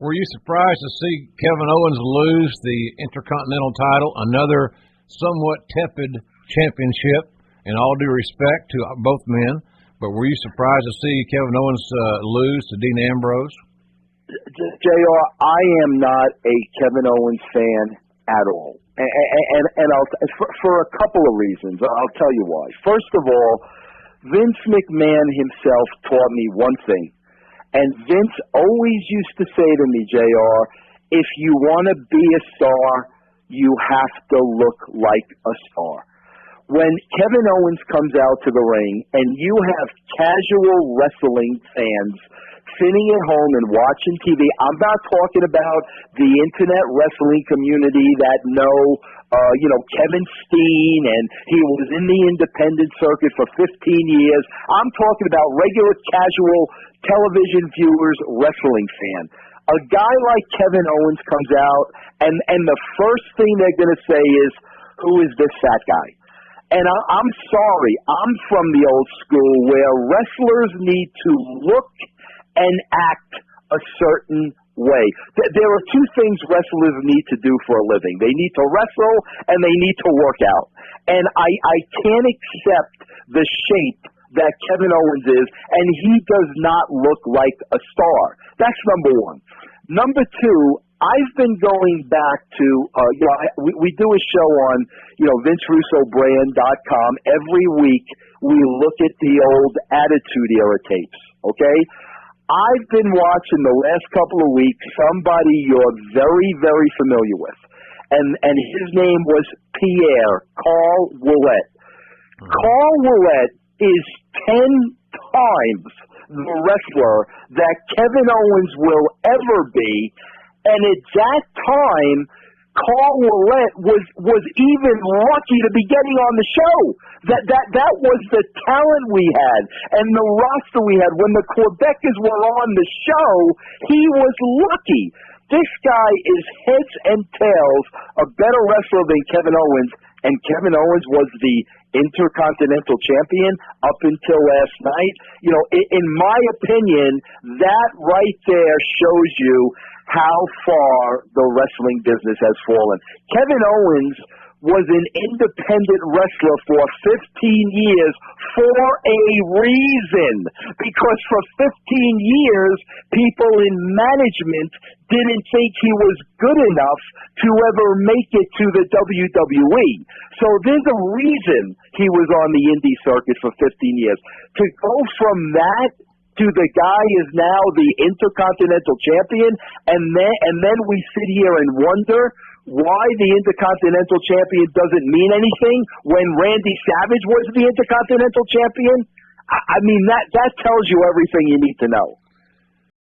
Were you surprised to see Kevin Owens lose the Intercontinental title, another somewhat tepid championship, in all due respect to both men? But were you surprised to see Kevin Owens lose to Dean Ambrose? JR, I am not a Kevin Owens fan at all. And for a couple of reasons. I'll tell you why. First of all, Vince McMahon himself taught me one thing. And Vince always used to say to me, JR, if you want to be a star, you have to look like a star. When Kevin Owens comes out to the ring and you have casual wrestling fans sitting at home and watching TV, I'm not talking about the internet wrestling community that know Kevin Steen, and he was in the independent circuit for 15 years. I'm talking about regular casual television viewers, wrestling fan. A guy like Kevin Owens comes out, and the first thing they're going to say is, who is this fat guy? And I'm sorry, I'm from the old school where wrestlers need to look and act a certain way. There are two things wrestlers need to do for a living. They need to wrestle and they need to work out. And I can't accept the shape that Kevin Owens is, and he does not look like a star. That's number one. Number two, I've been going back to, we do a show on, VinceRussoBrand.com. Every week we look at the old Attitude Era tapes, okay? I've been watching the last couple of weeks somebody you're very, very familiar with, and his name was Carl Ouellet. Carl Ouellet is 10 times the wrestler that Kevin Owens will ever be, and at that time, Carl Ouellet was even lucky to be getting on the show. That was the talent we had and the roster we had. When the Quebecers were on the show, he was lucky. This guy is heads and tails a better wrestler than Kevin Owens, and Kevin Owens was the Intercontinental Champion up until last night. In my opinion, that right there shows you how far the wrestling business has fallen. Kevin Owens was an independent wrestler for 15 years for a reason. Because for 15 years, people in management didn't think he was good enough to ever make it to the WWE. So there's a reason he was on the indie circuit for 15 years. To go from that to the guy is now the Intercontinental Champion, and then we sit here and wonder why the Intercontinental Champion doesn't mean anything when Randy Savage was the Intercontinental Champion. I mean, that tells you everything you need to know.